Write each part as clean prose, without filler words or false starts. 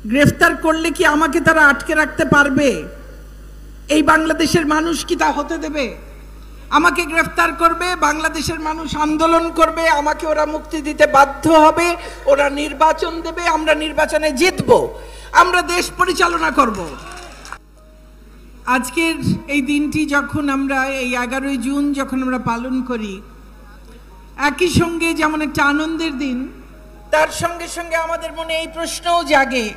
গ্রেফতার করলে কি আমাকে তারা আটকে রাখতে পারবে? এই বাংলাদেশের মানুষ কি তা হতে দেবে? আমাকে গ্রেফতার করবে, বাংলাদেশের মানুষ আন্দোলন করবে, আমাকে ওরা মুক্তি দিতে বাধ্য হবে, ওরা নির্বাচন দেবে, আমরা নির্বাচনে জিতবো, আমরা দেশ পরিচালনা করব। আজকের এই দিনটি যখন আমরা এই 11ই জুন যখন আমরা পালন করি, একই সঙ্গে যেমন একটা আনন্দের দিন, তার সঙ্গে সঙ্গে আমাদের মনে এই প্রশ্নও জাগে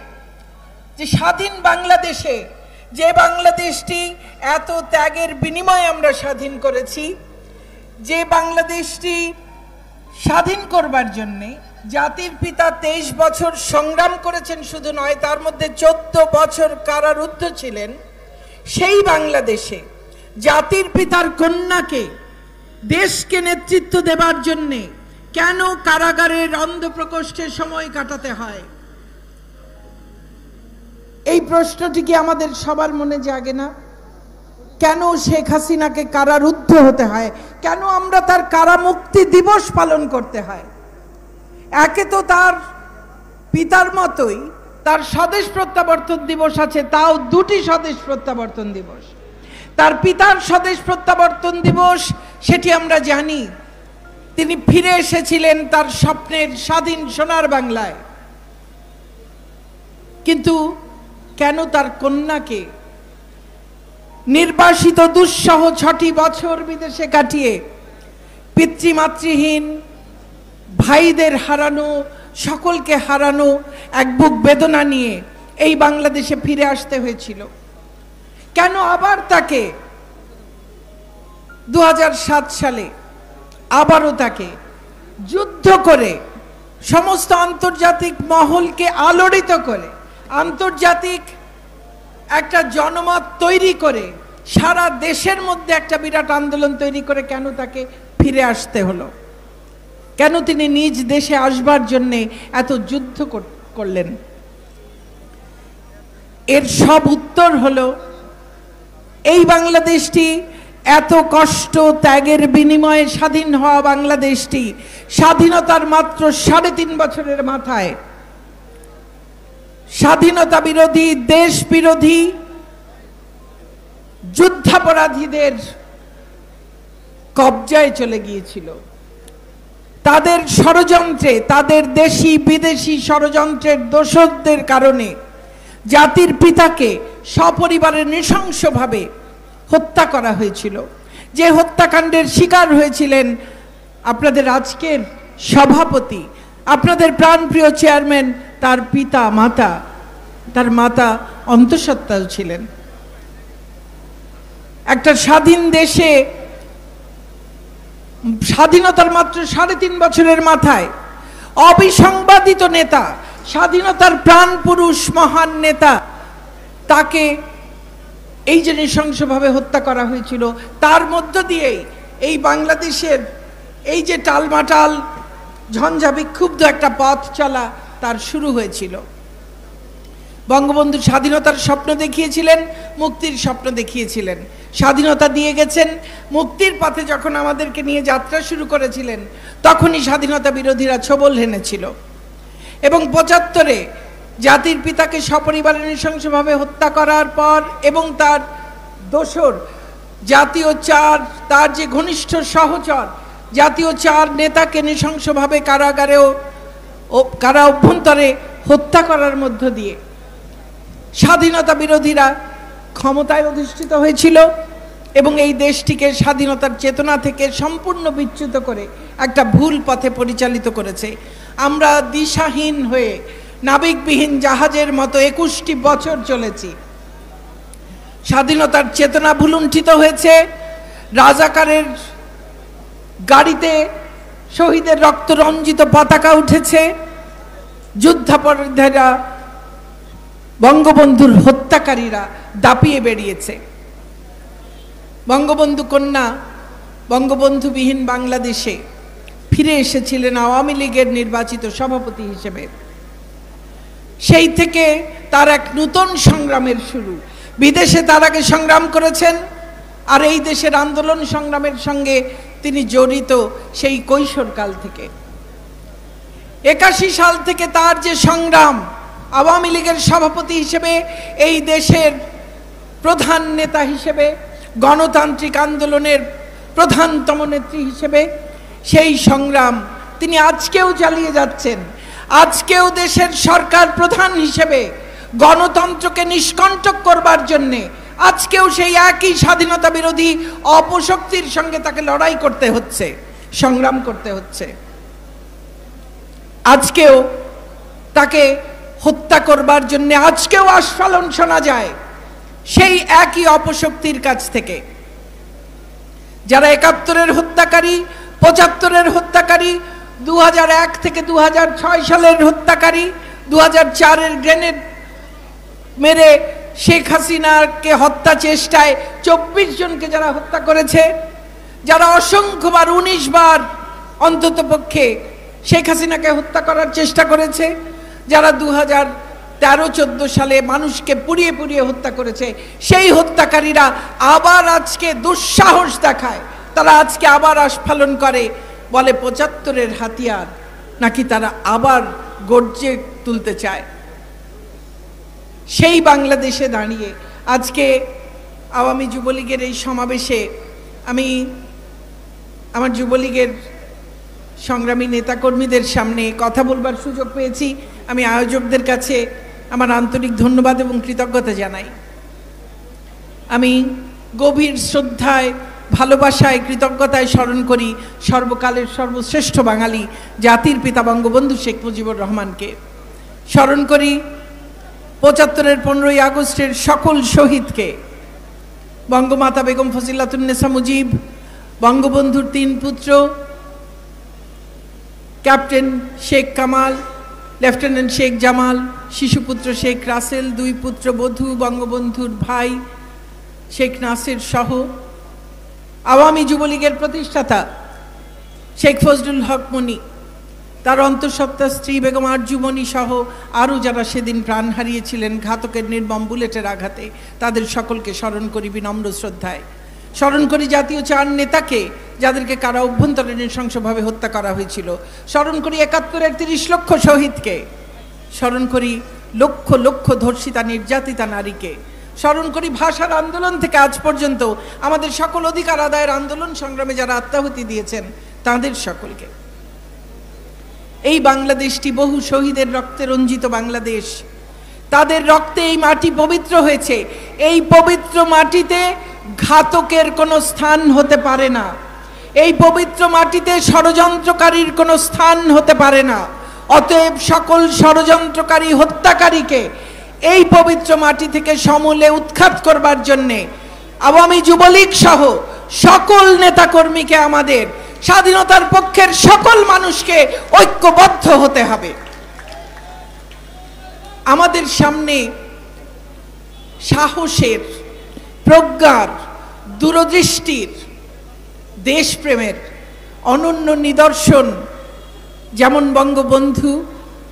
যে স্বাধীন বাংলাদেশে, যে বাংলাদেশটি এত ত্যাগের বিনিময়ে আমরা স্বাধীন করেছি, যে বাংলাদেশটি স্বাধীন করবার জন্যে জাতির পিতা 23 বছর সংগ্রাম করেছেন শুধু নয়, তার মধ্যে 14 বছর কারারুদ্ধ ছিলেন, সেই বাংলাদেশে জাতির পিতার কন্যাকে দেশকে নেতৃত্ব দেবার জন্যে কেন কারাগারের অন্ধপ্রকোষ্ঠে সময় কাটাতে হয়? এই প্রশ্নটি কি আমাদের সবার মনে জাগে না? কেন শেখ হাসিনাকে কারারুদ্ধ হতে হয়? কেন আমরা তার কারামুক্তি দিবস পালন করতে হয়? একে তো তার পিতার মতোই তার স্বদেশ প্রত্যাবর্তন দিবস আছে, তাও দুটি স্বদেশ প্রত্যাবর্তন দিবস। তার পিতার স্বদেশ প্রত্যাবর্তন দিবস, সেটি আমরা জানি, তিনি ফিরে এসেছিলেন তার স্বপ্নের স্বাধীন সোনার বাংলায়। কিন্তু কেন তার কন্যাকে নির্বাসিত দুঃসহ 6টি বছর বিদেশে কাটিয়ে পিতৃমাতৃহীন ভাইদের হারানো, সকলকে হারানো এক বুক বেদনা নিয়ে এই বাংলাদেশে ফিরে আসতে হয়েছিল? কেন আবার তাকে 2007 সালে আবারও তাকে যুদ্ধ করে সমস্ত আন্তর্জাতিক মহলকে আলোড়িত করে, আন্তর্জাতিক একটা জনমত তৈরি করে, সারা দেশের মধ্যে একটা বিরাট আন্দোলন তৈরি করে কেন তাকে ফিরে আসতে হলো? কেন তিনি নিজ দেশে আসবার জন্যে এত যুদ্ধ করলেন? এর সব উত্তর হলো, এই বাংলাদেশটি এত কষ্ট ত্যাগের বিনিময়ে স্বাধীন হওয়া বাংলাদেশটি স্বাধীনতার মাত্র 3.5 বছরের মাথায় স্বাধীনতা বিরোধী, দেশ বিরোধী, যুদ্ধাপরাধীদের কবজায় চলে গিয়েছিল। তাদের ষড়যন্ত্রে, তাদের দেশি বিদেশি ষড়যন্ত্রের দোষদের কারণে জাতির পিতাকে সপরিবারে নৃশংসভাবে হত্যা করা হয়েছিল। যে হত্যাকাণ্ডের শিকার হয়েছিলেন আপনাদের আজকের সভাপতি, আপনাদের প্রাণপ্রিয় চেয়ারম্যান, তার পিতা মাতা, তার মাতা অন্তঃসত্ত্বাও ছিলেন। একটা স্বাধীন দেশে স্বাধীনতার মাত্র 3.5 বছরের মাথায় অবিসংবাদিত নেতা, স্বাধীনতার প্রাণ পুরুষ, মহান নেতা, তাকে এই যে নৃশংসভাবে হত্যা করা হয়েছিল, তার মধ্য দিয়েই এই বাংলাদেশের এই যে টালমাটাল ঝঞ্ঝা বিক্ষুব্ধ একটা পথ চলা তার শুরু হয়েছিল। বঙ্গবন্ধু স্বাধীনতার স্বপ্ন দেখিয়েছিলেন, মুক্তির স্বপ্ন দেখিয়েছিলেন, স্বাধীনতা দিয়ে গেছেন। মুক্তির পথে যখন আমাদেরকে নিয়ে যাত্রা শুরু করেছিলেন, তখনই স্বাধীনতা বিরোধীরা ছোবল হেনেছিল। এবং 75-এ জাতির পিতাকে সপরিবারে নৃশংসভাবে হত্যা করার পর এবং তার দোসর জাতীয় 4, তার যে ঘনিষ্ঠ সহচর জাতীয় 4 নেতাকে নৃশংসভাবে কারা অভ্যন্তরে হত্যা করার মধ্য দিয়ে স্বাধীনতা বিরোধীরা ক্ষমতায় অধিষ্ঠিত হয়েছিল এবং এই দেশটিকে স্বাধীনতার চেতনা থেকে সম্পূর্ণ বিচ্যুত করে একটা ভুল পথে পরিচালিত করেছে। আমরা দিশাহীন হয়ে নাবিকবিহীন জাহাজের মতো 21টি বছর চলেছি। স্বাধীনতার চেতনা ভুলুণ্ঠিত হয়েছে। রাজাকারের গাড়িতে শহীদের রক্তরঞ্জিত পতাকা উঠেছে। যুদ্ধাপরাধীরা, বঙ্গবন্ধুর হত্যাকারীরা দাপিয়ে বেরিয়েছে। বঙ্গবন্ধু কন্যা বঙ্গবন্ধুবিহীন বাংলাদেশে ফিরে এসেছিলেন আওয়ামী লীগের নির্বাচিত সভাপতি হিসেবে। সেই থেকে তার এক নূতন সংগ্রামের শুরু। বিদেশে তার আগে সংগ্রাম করেছেন, আর এই দেশের আন্দোলন সংগ্রামের সঙ্গে তিনি জড়িত সেই কৈশোরকাল থেকে। 81 সাল থেকে তার যে সংগ্রাম, আওয়ামী লীগের সভাপতি হিসেবে, এই দেশের প্রধান নেতা হিসেবে, গণতান্ত্রিক আন্দোলনের প্রধানতম নেত্রী হিসেবে সেই সংগ্রাম তিনি আজকেও চালিয়ে যাচ্ছেন। আজকেও দেশের সরকার প্রধান হিসেবে গণতন্ত্রকে নিষ্কণ্টক করবার জন্যে আজকেও সেই একই স্বাধীনতা বিরোধী অপশক্তির সঙ্গে তাকে লড়াই করতে হচ্ছে, সংগ্রাম করতে হচ্ছে। আজকেও তাকে হত্যা করবার জন্য আজকেও আস্ফালন শোনা যায় সেই একই অপশক্তির কাছ থেকে। যারা ৭১-এর হত্যাকারী, ৭৫-এর হত্যাকারী, ২০০১ থেকে ২০০৬ সালের হত্যাকারী, ২০০৪-এর গ্রেনেড মেরে শেখ হাসিনাকে হত্যা চেষ্টায় ২৪ জনকে যারা হত্যা করেছে, যারা অসংখ্যবার ১৯ বার অন্তত পক্ষে শেখ হাসিনাকে হত্যা করার চেষ্টা করেছে, যারা ২০১৩-১৪ সালে মানুষকে পুড়িয়ে পুড়িয়ে হত্যা করেছে, সেই হত্যাকারীরা আবার আজকে দুঃসাহস দেখায়। তারা আজকে আবার আস্ফালন করে, বলে ৭৫-এর হাতিয়ার নাকি তারা আবার গর্জে তুলতে চায়। সেই বাংলাদেশে দাঁড়িয়ে আজকে আওয়ামী যুবলীগের এই সমাবেশে আমি আমার যুবলীগের সংগ্রামী নেতাকর্মীদের সামনে কথা বলবার সুযোগ পেয়েছি। আমি আয়োজকদের কাছে আমার আন্তরিক ধন্যবাদ এবং কৃতজ্ঞতা জানাই। আমি গভীর শ্রদ্ধায়, ভালোবাসায়, কৃতজ্ঞতায় স্মরণ করি সর্বকালের সর্বশ্রেষ্ঠ বাঙালি জাতির পিতা বঙ্গবন্ধু শেখ মুজিবুর রহমানকে। স্মরণ করি ৭৫-এর ১৫ই আগস্টের সকল শহীদকে, বঙ্গমাতা বেগম ফজিলাতুন্নেসা মুজিব, বঙ্গবন্ধুর ৩ পুত্র ক্যাপ্টেন শেখ কামাল, লেফটেন্যান্ট শেখ জামাল, শিশুপুত্র শেখ রাসেল, ২ পুত্র বধূ বঙ্গবন্ধুর ভাই শেখ নাসির সহ আওয়ামী যুবলীগের প্রতিষ্ঠাতা শেখ ফজলুল হক মনি, তার অন্তঃসত্ত্বা স্ত্রী বেগম আরজুমনি সহ আরও যারা সেদিন প্রাণ হারিয়েছিলেন ঘাতকের নির্মম বুলেটের আঘাতে, তাদের সকলকে স্মরণ করি বিনম্র শ্রদ্ধায়। স্মরণ করি জাতীয় ৪ নেতাকে যাদেরকে কারা অভ্যন্তরে নৃশংসভাবে হত্যা করা হয়েছিল। স্মরণ করি ৭১-এর ৩০ লক্ষ শহীদকে। স্মরণ করি লক্ষ লক্ষ ধর্ষিতা নির্যাতিতা নারীকে। স্মরণ করি ভাষার আন্দোলন থেকে আজ পর্যন্ত আমাদের সকল অধিকার আদায়ের আন্দোলন সংগ্রামে যারা আত্মাহুতি দিয়েছেন তাদের সকলকে। এই বাংলাদেশটি বহু শহীদের রক্তে রঞ্জিত বাংলাদেশ। তাদের রক্তে এই মাটি পবিত্র হয়েছে। এই পবিত্র মাটিতে ঘাতকের কোনো স্থান হতে পারে না। এই পবিত্র মাটিতে ষড়যন্ত্রকারীর কোনো স্থান হতে পারে না। অতএব সকল ষড়যন্ত্রকারী হত্যাকারীকে এই পবিত্র মাটি থেকে সমূলে উৎখাত করবার জন্যে আওয়ামী যুবলীগ সহ সকল নেতাকর্মীকে, আমাদের স্বাধীনতার পক্ষের সকল মানুষকে ঐক্যবদ্ধ হতে হবে। আমাদের সামনে সাহসের, প্রজ্ঞার, দূরদৃষ্টির, দেশপ্রেমের অনন্য নিদর্শন যেমন বঙ্গবন্ধু,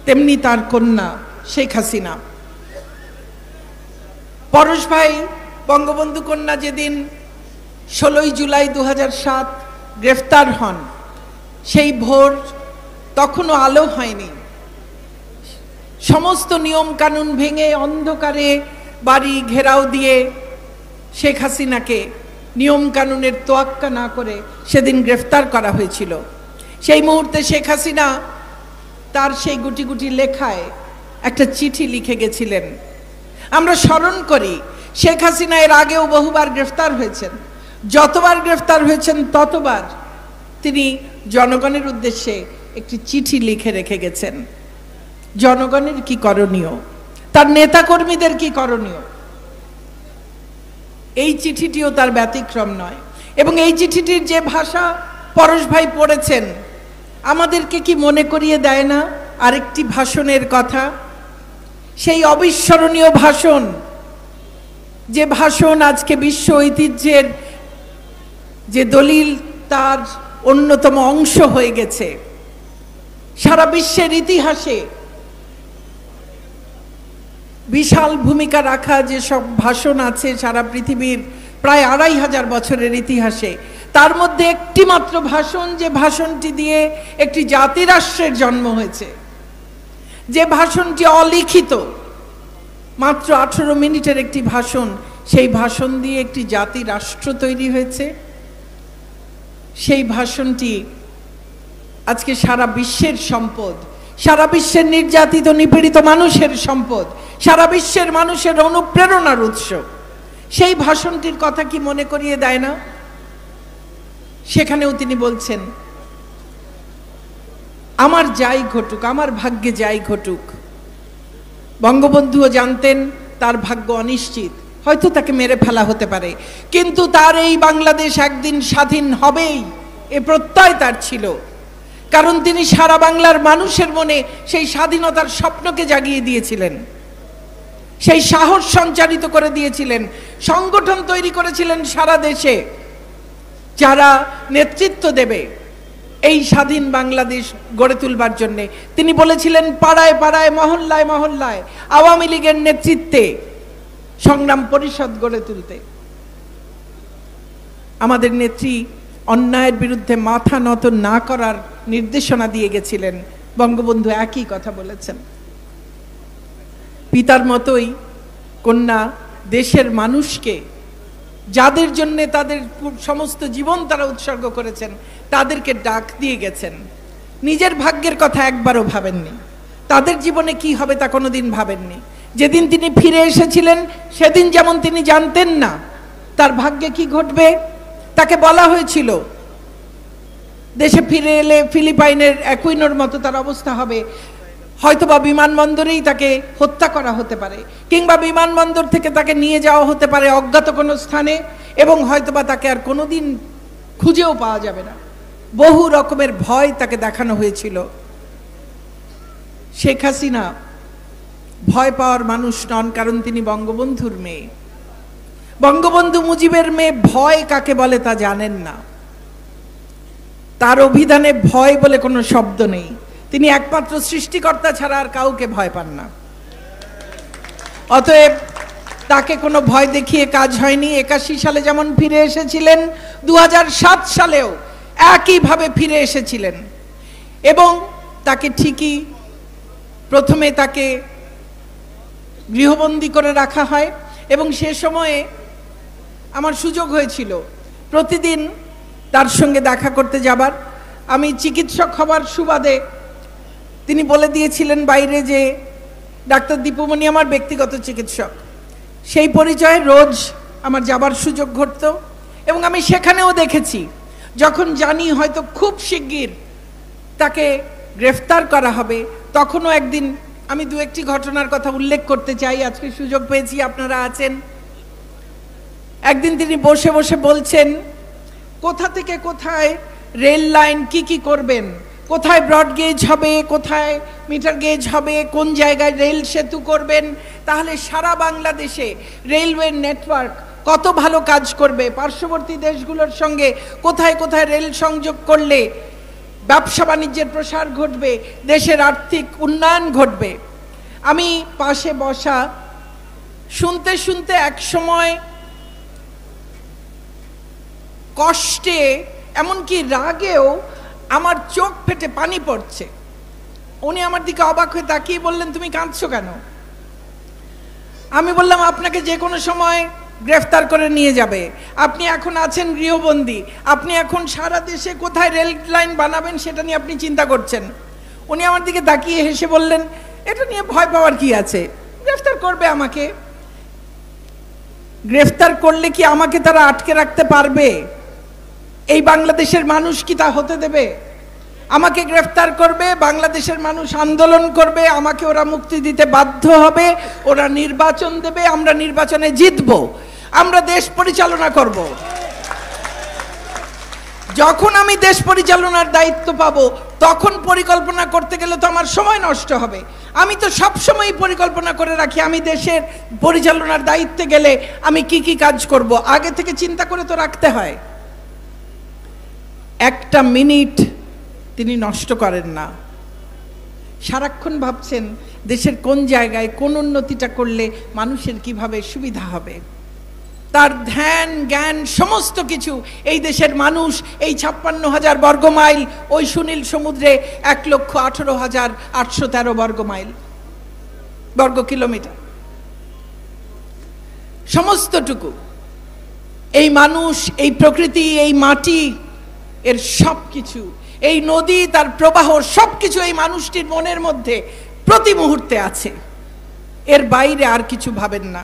তেমনি তার কন্যা শেখ হাসিনা। পরশ ভাই বঙ্গবন্ধু কন্যা যেদিন ১৬ই জুলাই ২০০৭ গ্রেফতার হন, সেই ভোর তখনও আলো হয়নি। সমস্ত নিয়ম কানুন ভেঙে অন্ধকারে বাড়ি ঘেরাও দিয়ে শেখ হাসিনাকে নিয়ম কানুনের তোয়াক্কা না করে সেদিন গ্রেফতার করা হয়েছিল। সেই মুহূর্তে শেখ হাসিনা তার সেই গুটি গুটি লেখায় একটা চিঠি লিখে গেছিলেন। আমরা স্মরণ করি শেখ হাসিনা এর আগেও বহুবার গ্রেফতার হয়েছেন। যতবার গ্রেফতার হয়েছেন ততবার তিনি জনগণের উদ্দেশ্যে একটি চিঠি লিখে রেখে গেছেন। জনগণের কি করণীয়, তার নেতাকর্মীদের কি করণীয়, এই চিঠিটিও তার ব্যতিক্রম নয়। এবং এই চিঠিটির যে ভাষা পরশ ভাই পড়েছেন, আমাদেরকে কি মনে করিয়ে দেয় না আরেকটি ভাষণের কথা? সেই অবিস্মরণীয় ভাষণ, যে ভাষণ আজকে বিশ্ব ঐতিহ্যের যে দলিল তার অন্যতম অংশ হয়ে গেছে। সারা বিশ্বের ইতিহাসে বিশাল ভূমিকা রাখা যে সব ভাষণ আছে সারা পৃথিবীর প্রায় ২৫০০ বছরের ইতিহাসে, তার মধ্যে একটি মাত্র ভাষণ, যে ভাষণটি দিয়ে একটি জাতিরাষ্ট্রের জন্ম হয়েছে, যে ভাষণটি অলিখিত, মাত্র 18 মিনিটের একটি ভাষণ, সেই ভাষণ দিয়ে একটি জাতি রাষ্ট্র তৈরি হয়েছে। সেই ভাষণটি আজকে সারা বিশ্বের সম্পদ, সারা বিশ্বের নির্যাতিত নিপীড়িত মানুষের সম্পদ, সারা বিশ্বের মানুষের অনুপ্রেরণার উৎস। সেই ভাষণটির কথা কি মনে করিয়ে দেয় না? সেখানেও তিনি বলছেন, আমার যাই ঘটুক, আমার ভাগ্যে যাই ঘটুক। বঙ্গবন্ধুও জানতেন তার ভাগ্য অনিশ্চিত, হয়তো তাকে মেরে ফেলা হতে পারে, কিন্তু তার এই বাংলাদেশ একদিন স্বাধীন হবেই, এ প্রত্যয় তার ছিল। কারণ তিনি সারা বাংলার মানুষের মনে সেই স্বাধীনতার স্বপ্নকে জাগিয়ে দিয়েছিলেন, সেই সাহস সঞ্চারিত করে দিয়েছিলেন, সংগঠন তৈরি করেছিলেন সারা দেশে, যারা নেতৃত্ব দেবে এই স্বাধীন বাংলাদেশ গড়ে তুলবার জন্য। তিনি বলেছিলেন, পাড়ায় পাড়ায়, মহল্লায় মহল্লায় আওয়ামী লীগের নেতৃত্বে সংগ্রাম পরিষদ গড়ে তুলতে। আমাদের নেত্রী অন্যায়ের বিরুদ্ধে মাথা নত না করার নির্দেশনা দিয়ে গেছিলেন। বঙ্গবন্ধু একই কথা বলেছেন। পিতার মতোই কন্যা দেশের মানুষকে, যাদের জন্য তাদের সমস্ত জীবন তারা উৎসর্গ করেছেন, তাদেরকে ডাক দিয়ে গেছেন। নিজের ভাগ্যের কথা একবারও ভাবেননি, তাদের জীবনে কি হবে তা কোনোদিন ভাবেননি। যেদিন তিনি ফিরে এসেছিলেন সেদিন যেমন তিনি জানতেন না তার ভাগ্যে কি ঘটবে। তাকে বলা হয়েছিল দেশে ফিরে এলে ফিলিপাইনের অ্যাকুইনোর মতো তার অবস্থা হবে, হয়তোবা বিমানবন্দরেই তাকে হত্যা করা হতে পারে, কিংবা বিমানবন্দর থেকে তাকে নিয়ে যাওয়া হতে পারে অজ্ঞাত কোনো স্থানে, এবং হয়তোবা তাকে আর কোনোদিন খুঁজেও পাওয়া যাবে না। বহু রকমের ভয় তাকে দেখানো হয়েছিল। শেখ হাসিনা ভয় পাওয়ার মানুষ নন, কারণ তিনি বঙ্গবন্ধুর মেয়ে। বঙ্গবন্ধু মুজিবের মেয়ে ভয় কাকে বলে তা জানেন না। তার অভিধানে ভয় বলে কোনো শব্দ নেই। তিনি একমাত্র সৃষ্টিকর্তা ছাড়া আর কাউকে ভয় পান না। অতএব তাকে কোনো ভয় দেখিয়ে কাজ হয়নি। 81 সালে যেমন ফিরে এসেছিলেন, 2007 সালেও একইভাবে ফিরে এসেছিলেন। এবং তাকে ঠিকই প্রথমে তাকে গৃহবন্দী করে রাখা হয়, এবং সে সময়ে আমার সুযোগ হয়েছিল প্রতিদিন তার সঙ্গে দেখা করতে যাবার। আমি চিকিৎসক হবার সুবাদে তিনি বলে দিয়েছিলেন বাইরে যে ডাক্তার দীপুমণি আমার ব্যক্তিগত চিকিৎসক। সেই পরিচয়ে রোজ আমার যাবার সুযোগ ঘটত, এবং আমি সেখানেও দেখেছি যখন জানি হয়তো খুব শিগগির তাকে গ্রেফতার করা হবে, তখনও একদিন আমি দু একটি ঘটনার কথা উল্লেখ করতে চাই, আজকে সুযোগ পেয়েছি, আপনারা আছেন। একদিন তিনি বসে বসে বলছেন কোথা থেকে কোথায় রেল লাইন কি কি করবেন, কোথায় ব্রড গেজ হবে, কোথায় মিটার গেজ হবে, কোন জায়গায় রেল সেতু করবেন, তাহলে সারা বাংলাদেশে রেলওয়ে নেটওয়ার্ক কত ভালো কাজ করবে, পার্শ্ববর্তী দেশগুলোর সঙ্গে কোথায় কোথায় রেল সংযোগ করলে ব্যবসা বাণিজ্যের প্রসার ঘটবে, দেশের আর্থিক উন্নয়ন ঘটবে। আমি পাশে বসা শুনতে শুনতে এক সময় কষ্টে এমনকি রাগেও আমার চোখ ফেটে পানি পড়ছে। উনি আমার দিকে অবাক হয়ে তাকিয়ে বললেন, তুমি কাঁদছো কেন? আমি বললাম, আপনাকে যে কোনো সময় গ্রেফতার করে নিয়ে যাবে, আপনি এখন আছেন গৃহবন্দী, আপনি এখন সারা দেশে কোথায় রেল লাইন বানাবেন সেটা নিয়ে আপনি চিন্তা করছেন। উনি আমার দিকে তাকিয়ে হেসে বললেন, এটা নিয়ে ভয় পাওয়ার কি আছে, গ্রেফতার করবে আমাকে। গ্রেফতার করলে কি আমাকে তারা আটকে রাখতে পারবে? এই বাংলাদেশের মানুষ কি তা হতে দেবে? আমাকে গ্রেফতার করবে, বাংলাদেশের মানুষ আন্দোলন করবে, আমাকে ওরা মুক্তি দিতে বাধ্য হবে, ওরা নির্বাচন দেবে, আমরা নির্বাচনে জিতব, আমরা দেশ পরিচালনা করব। যখন আমি দেশ পরিচালনার দায়িত্ব পাবো তখন পরিকল্পনা করতে গেলে তো আমার সময় নষ্ট হবে। আমি তো সব সময় পরিকল্পনা করে রাখি আমি দেশের পরিচালনার দায়িত্বে গেলে আমি কি কি কাজ করব, আগে থেকে চিন্তা করে তো রাখতে হয়। একটা মিনিট তিনি নষ্ট করেন না, সারাক্ষণ ভাবছেন দেশের কোন জায়গায় কোন উন্নতিটা করলে মানুষের কিভাবে সুবিধা হবে। তার ধ্যান জ্ঞান সমস্ত কিছু এই দেশের মানুষ এই 56,000 বর্গ মাইল, ওই সুনীল সমুদ্রে 1,18,813 বর্গ কিলোমিটার, সমস্তটুকু এই মানুষ, এই প্রকৃতি, এই মাটি, এর সবকিছু, এই নদী, তার প্রবাহ, সবকিছু এই মানুষটির মনের মধ্যে প্রতি মুহূর্তে আছে। এর বাইরে আর কিছু ভাবেন না।